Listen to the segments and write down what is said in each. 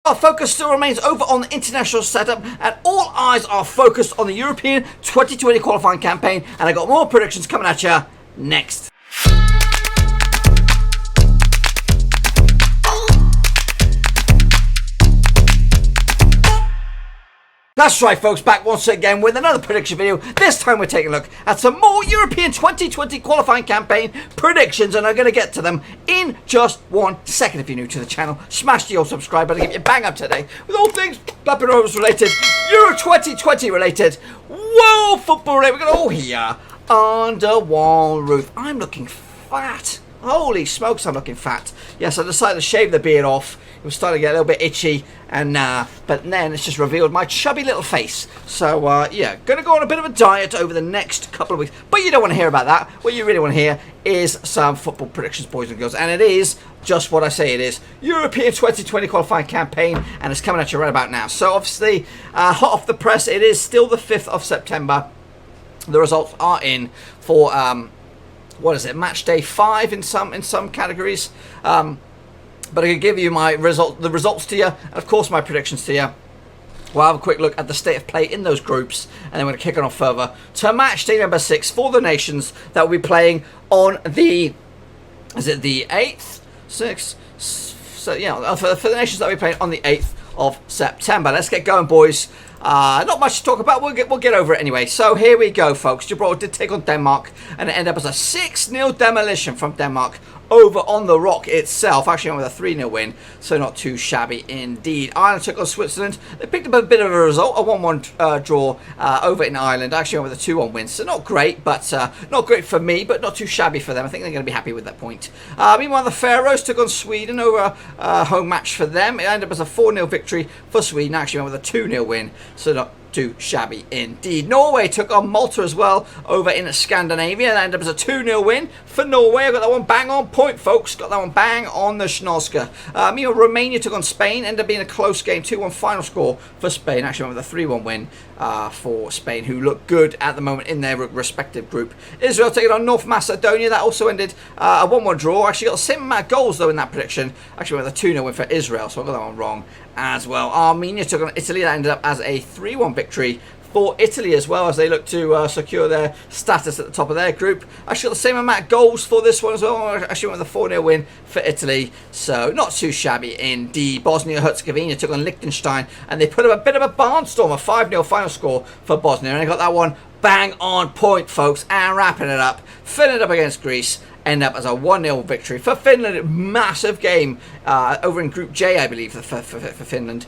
Our focus still remains over on the international setup, and all eyes are focused on the European 2020 qualifying campaign, and I got more predictions coming at you next. That's right, folks, back once again with another prediction video. This time we're taking a look at some more European 2020 qualifying campaign predictions, and I'm going to get to them in just 1 second. If you're new to the channel, smash the old subscribe button and get your bang up today with all things Blackburn Rovers related, Euro 2020 related, world football related. We're going to all here under one roof. I'm looking fat. Holy smokes, I'm looking fat. Yes, I decided to shave the beard off. It was starting to get a little bit itchy, and but then it's just revealed my chubby little face. So, yeah, going to go on a bit of a diet over the next couple of weeks. But you don't want to hear about that. What you really want to hear is some football predictions, boys and girls. And it is just what I say it is. European 2020 qualifying campaign, and it's coming at you right about now. So, obviously, hot off the press, it is still the 5th of September. The results are in for... what is it? Match day 5 in some categories. But I can give you the results to you, and of course my predictions to you. We'll have a quick look at the state of play in those groups, and then we're going to kick on further to match day number 6 for the nations that will be playing on the, is it the 8th? 6th? So yeah, for the nations that will be playing on the 8th of September. Let's get going, boys. Not much to talk about. We'll get over it anyway. So here we go, folks. Gibraltar did take on Denmark, and it ended up as a 6-0 demolition from Denmark over on the rock itself. Actually went with a 3-0 win, so not too shabby indeed. Ireland took on Switzerland. They picked up a bit of a result, a 1-1 draw over in Ireland. Actually went with a 2-1 win, so not great, but not great for me, but not too shabby for them. I think they're going to be happy with that point. Meanwhile, the Faroes took on Sweden over a home match for them. It ended up as a 4-0 victory for Sweden. Actually went with a 2-0 win, so not too shabby indeed. Norway took on Malta as well over in Scandinavia. That ended up as a 2-0 win for Norway. I got that one bang on point, folks. Got that one bang on the schnozzka. Meanwhile, Romania took on Spain. Ended up being a close game. 2-1 final score for Spain. Actually went with a 3-1 win for Spain, who look good at the moment in their respective group. Israel taking on North Macedonia. That also ended a 1-1 draw. Actually got the same amount of goals, though, in that prediction. Actually went with a 2-0 win for Israel, so I got that one wrong as well. Armenia took on Italy. That ended up as a 3-1 victory for Italy as well, as they look to secure their status at the top of their group. Actually got the same amount of goals for this one as well. Actually went with a 4-0 win for Italy, so not too shabby indeed. Bosnia-Herzegovina took on Liechtenstein, and they put up a bit of a barnstorm, a 5-0 final score for Bosnia, and I got that one bang on point, folks. And wrapping it up, Finland up against Greece. End up as a 1-0 victory for Finland. Massive game over in Group J, I believe, for Finland.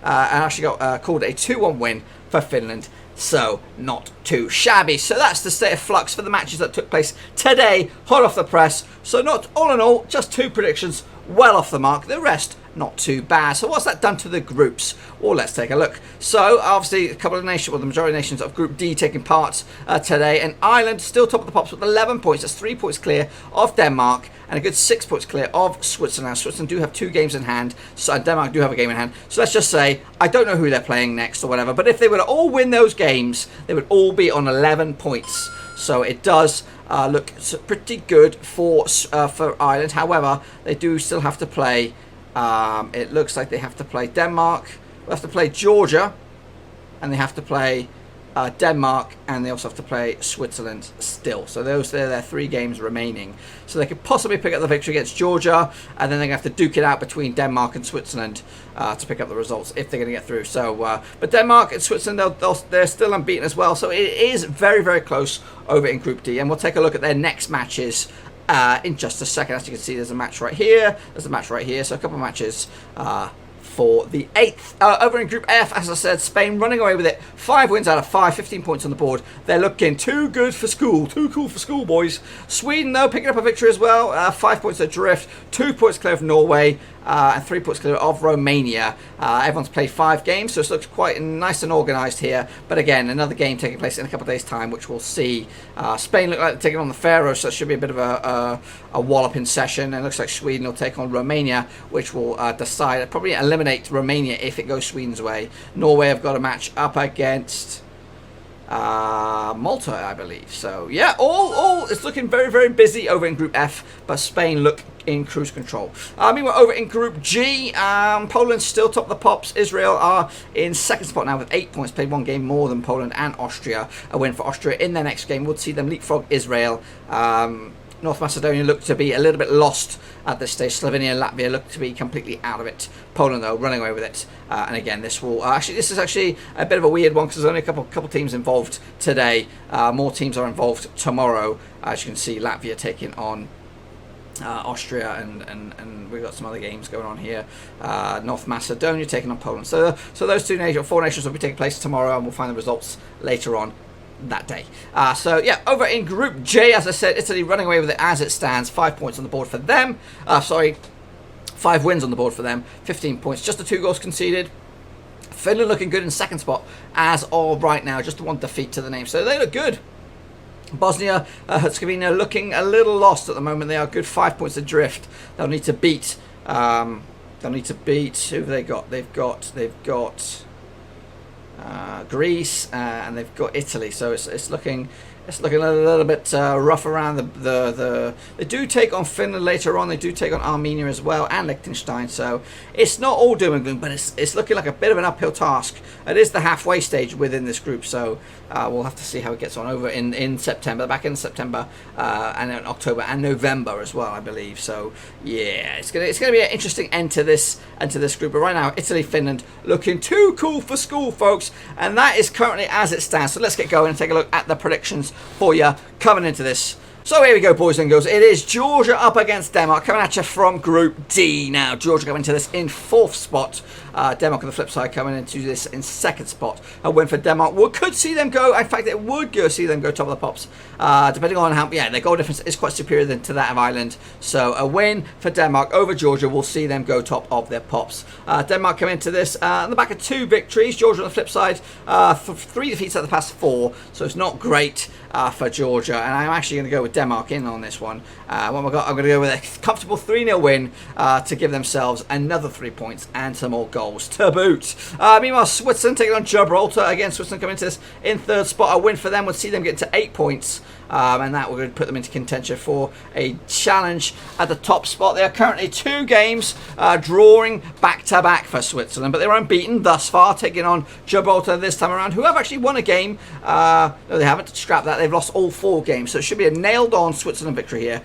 And actually got called a 2-1 win for Finland. So, not too shabby. So that's the state of flux for the matches that took place today, hot off the press. So not all in all, just 2 predictions well off the mark. The rest, not too bad. So what's that done to the groups? Well, let's take a look. So obviously a couple of nations, well, the majority of nations of Group D taking part today, and Ireland still top of the pops with 11 points. That's 3 points clear of Denmark and a good 6 points clear of Switzerland. Now, Switzerland do have 2 games in hand, so Denmark do have a game in hand. So let's just say I don't know who they're playing next or whatever, but if they were to all win those games, they would all be on 11 points. So it does look pretty good for Ireland. However, they do still have to play. It looks like they have to play Denmark. They have to play Georgia, and they have to play Denmark, and they also have to play Switzerland still. So those are their 3 games remaining. So they could possibly pick up the victory against Georgia, and then they're going to have to duke it out between Denmark and Switzerland to pick up the results if they're going to get through. So, but Denmark and Switzerland, they're still unbeaten as well. So it is very, very close over in Group D, and we'll take a look at their next matches in just a second. As you can see, there's a match right here. There's a match right here. So a couple of matches for the 8th. Over in Group F, as I said, Spain running away with it. 5 wins out of 5, 15 points on the board. They're looking too good for school. Too cool for school, boys. Sweden, though, picking up a victory as well. 5 points adrift. 2 points clear of Norway. And 3 points clear of Romania. Everyone's played 5 games, so it looks quite nice and organised here. But again, another game taking place in a couple of days' time, which we'll see. Spain look like they're taking on the Faroe, so it should be a bit of a walloping session. And it looks like Sweden will take on Romania, which will decide, probably eliminate Romania if it goes Sweden's way. Norway have got a match up against Malta, I believe. So yeah, all it's looking very, very busy over in Group F, but Spain look in cruise control. Meanwhile, over in Group G, Poland still top of the pops. Israel are in second spot now with 8 points, played one game more than Poland and Austria. A win for Austria in their next game would see them leapfrog Israel. North Macedonia looked to be a little bit lost at this stage. Slovenia and Latvia look to be completely out of it. Poland, though, running away with it. And again, this will this is actually a bit of a weird one because there's only a couple teams involved today. More teams are involved tomorrow. As you can see, Latvia taking on Austria, and we've got some other games going on here. North Macedonia taking on Poland. So those four nations will be taking place tomorrow, and we'll find the results later on that day. So yeah, over in Group J, as I said, Italy running away with it as it stands. 5 points on the board for them. 5 wins on the board for them. 15 points. Just the 2 goals conceded. Finland looking good in second spot as of right now. Just the 1 defeat to the name. So they look good. Bosnia-Herzegovina looking a little lost at the moment. They are good 5 points adrift. They'll need to beat. Who have they got? They've got Greece, and they've got Italy, so it's looking a little bit rough around the they do take on Finland later on. They do take on Armenia as well, and Liechtenstein, so it's not all doom and gloom, but it's looking like a bit of an uphill task. It is the halfway stage within this group, so we'll have to see how it gets on over in September, back in September, and in October and November as well, I believe. So yeah, it's gonna be an interesting end to this group. But right now, Italy, Finland looking too cool for school, folks, and that is currently as it stands. So let's get going and take a look at the predictions for you coming into this. So here we go, boys and girls. It is Georgia up against Denmark, coming at you from Group D. Now, Georgia coming into this in 4th spot. Denmark on the flip side coming into this in 2nd spot. A win for Denmark could see them go. In fact, it would see them go top of the pops. Depending on how, their goal difference is quite superior to that of Ireland. So a win for Denmark over Georgia will see them go top of their pops. Denmark come into this on the back of 2 victories. Georgia on the flip side, 3 defeats out of the past 4. So it's not great for Georgia. And I'm actually going to go with Denmark in on this one. What have I got? I'm going to go with a comfortable 3-0 win to give themselves another 3 points and some more goals to boot. Meanwhile, Switzerland taking on Gibraltar. Again, Switzerland coming into this in 3rd spot. A win for them would see them get to 8 points. And that would put them into contention for a challenge at the top spot. They are currently 2 games drawing back-to-back for Switzerland, but they're unbeaten thus far, taking on Gibraltar this time around, who have actually won a game. No, they haven't. Scrap that. They've lost all 4 games, so it should be a nailed-on Switzerland victory here.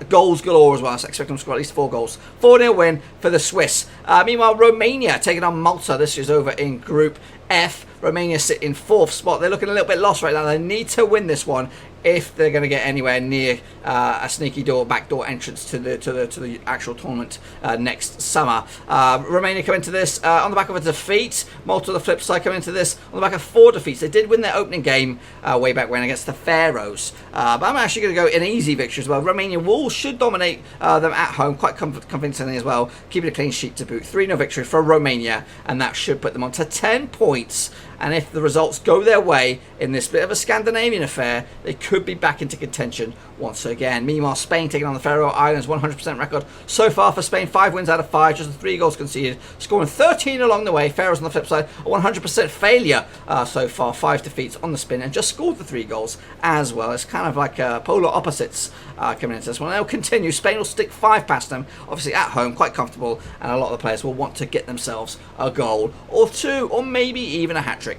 Goals galore as well, so I expect them to score at least 4 goals. 4-0 win for the Swiss. Meanwhile, Romania taking on Malta. This is over in Group F. Romania sit in 4th spot. They're looking a little bit lost right now. They need to win this one if they're going to get anywhere near a sneaky backdoor entrance to the actual tournament next summer. Romania come into this on the back of a defeat. Malta, the flip side, come into this on the back of 4 defeats. They did win their opening game way back when against the Faroes, but I'm actually going to go an easy victory as well. Romania should dominate them at home quite convincingly as well, keeping a clean sheet to boot. 3-0 victory for Romania, and that should put them on to 10 points. And if the results go their way in this bit of a Scandinavian affair, they could be back into contention once again. Meanwhile, Spain taking on the Faroe Islands, 100% record so far for Spain. 5 wins out of 5, just 3 goals conceded, scoring 13 along the way. Faroes on the flip side, a 100% failure so far. 5 defeats on the spin, and just scored the 3 goals as well. It's kind of like polar opposites coming into this one. They'll continue. Spain will stick 5 past them, obviously at home, quite comfortable, and a lot of the players will want to get themselves a goal or 2, or maybe even a hat-trick.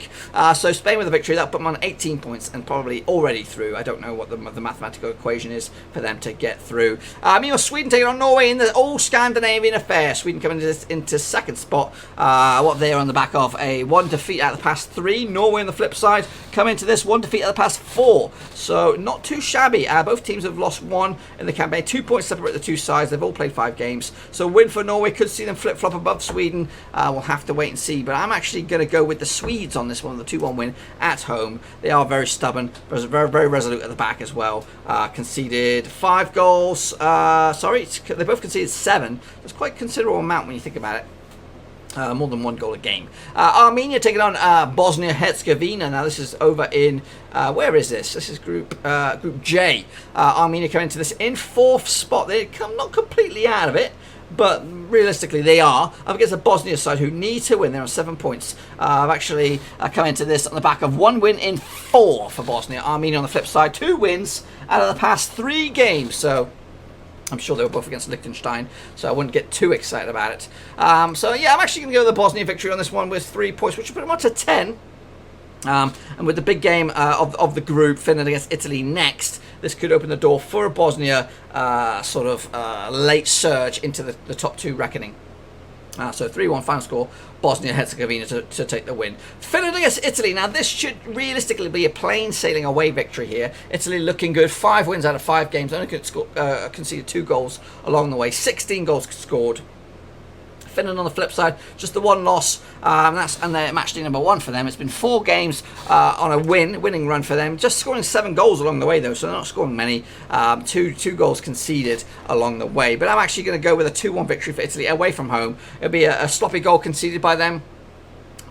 So Spain with a victory, that'll put them on 18 points and probably already through. I don't know what the mathematical equation is for them to get through. Meanwhile, Sweden taking on Norway in the all-Scandinavian affair. Sweden coming into 2nd spot. What they're on the back of a 1 defeat out of the past 3. Norway on the flip side come into this 1 defeat out of the past 4. So not too shabby. Both teams have lost 1 in the campaign. 2 points separate the 2 sides. They've all played 5 games. So win for Norway, could see them flip-flop above Sweden. We'll have to wait and see. But I'm actually going to go with the Swedes on this one, the 2-1 win at home. They are very stubborn, but very, very resolute at the back as well. Conceded 5 goals. They both conceded 7. That's quite a considerable amount when you think about it. More than 1 goal a game. Armenia taking on Bosnia-Herzegovina. Now this is over in where is this? This is Group J. Armenia coming into this in 4th spot. They come not completely out of it, but realistically they are up against the Bosnia side, who need to win. They're on 7 points. I've actually come into this on the back of 1 win in 4 for Bosnia. Armenia on the flip side, 2 wins out of the past 3 games. So I'm sure they were both against Liechtenstein, so I wouldn't get too excited about it. So yeah, I'm actually going to go with the Bosnia victory on this one with 3 points, which is pretty much a 10. And with the big game of the group, Finland against Italy next, this could open the door for a Bosnia late surge into the top 2 reckoning. So 3-1 final score, Bosnia-Herzegovina to take the win. Finland against Italy. Now this should realistically be a plain sailing away victory here. Italy looking good, 5 wins out of 5 games, only conceded 2 goals along the way, 16 goals scored. Finland on the flip side, just the 1 loss, and they're match day number 1 for them. It's been 4 games on a winning run for them, just scoring 7 goals along the way though, so they're not scoring many. Two goals conceded along the way, but I'm actually going to go with a 2-1 victory for Italy away from home. It'll be a sloppy goal conceded by them,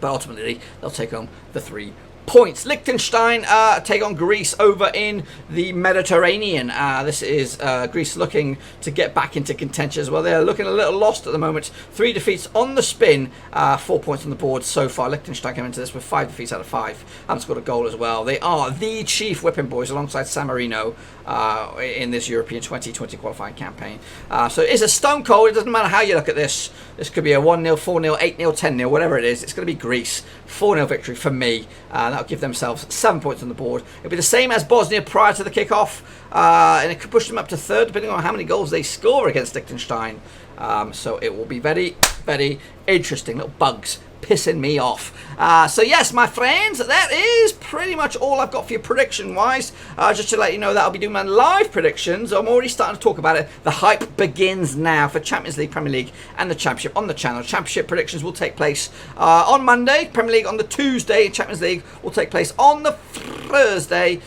but ultimately they'll take home the 3 points. Liechtenstein take on Greece over in the Mediterranean. This is Greece looking to get back into contention as well. They're looking a little lost at the moment. 3 defeats on the spin, 4 points on the board so far. Liechtenstein came into this with 5 defeats out of 5. Haven't scored a goal as well. They are the chief whipping boys alongside San Marino in this European 2020 qualifying campaign. So it's a stone cold. It doesn't matter how you look at this. This could be a 1-0, 4-0, 8-0, 10-0, whatever it is. It's going to be Greece. 4-0 victory for me. That'll give themselves 7 points on the board. It'll be the same as Bosnia prior to the kickoff, and it could push them up to 3rd depending on how many goals they score against Liechtenstein. So it will be very, very interesting. Little bugs pissing me off. So yes, my friends, that is pretty much all I've got for you prediction wise. Just to let you know that I'll be doing my live predictions. I'm already starting to talk about it. The hype begins now for Champions League, Premier League and the Championship on the channel. Championship predictions will take place on Monday, Premier League on the Tuesday, Champions League will take place on the Thursday.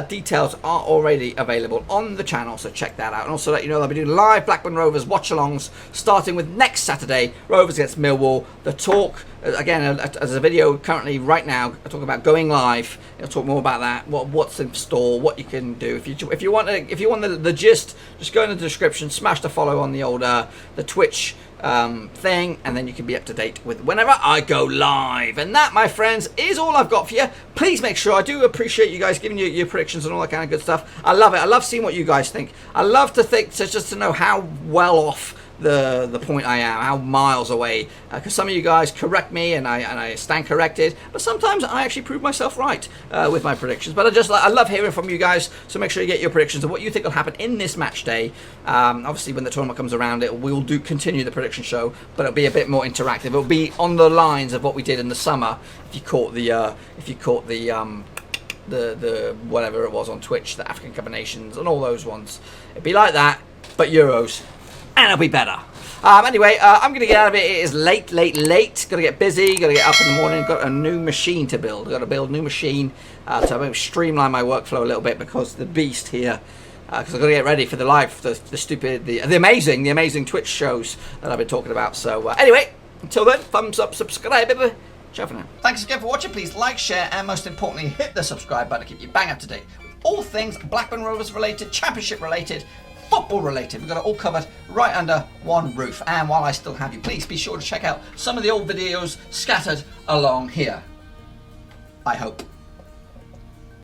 Details are already available on the channel, so check that out. And also let you know that I'll be doing live Blackburn Rovers watch-alongs starting with next Saturday, Rovers against Millwall. The talk, again, as a video currently right now, I talk about going live. I'll talk more about that, what's in store, what you can do. If you want the gist, just go in the description, smash the follow on the old the Twitch thing, and then you can be up to date with whenever I go live. And that, my friends, is all I've got for you. Please make sure, I do appreciate you guys giving you your predictions and all that kind of good stuff. I love it. I love seeing what you guys think. I love to think, just to know how well off the point I am, how miles away, because some of you guys correct me and I stand corrected, but sometimes I actually prove myself right with my predictions. But I love hearing from you guys, so make sure you get your predictions of what you think will happen in this match day. Obviously when the tournament comes around, we'll continue the prediction show, but it'll be a bit more interactive. It'll be on the lines of what we did in the summer. If you caught the whatever it was on Twitch, the African Cup of Nations and all those ones, it'd be like that, but Euros. And it'll be better. Anyway, I'm going to get out of it. It is late. Got to get busy. Got to get up in the morning. Got a new machine to build. Got to build a new machine to maybe streamline my workflow a little bit, because the beast here, because I've got to get ready for the live, the amazing Twitch shows that I've been talking about. So anyway, until then, thumbs up, subscribe, baby. Ciao for now. Thanks again for watching. Please like, share, and most importantly, hit the subscribe button to keep you bang up to date with all things Blackburn Rovers related, Championship related, football related. We've got it all covered right under one roof. And while I still have you, please be sure to check out some of the old videos scattered along here. I hope.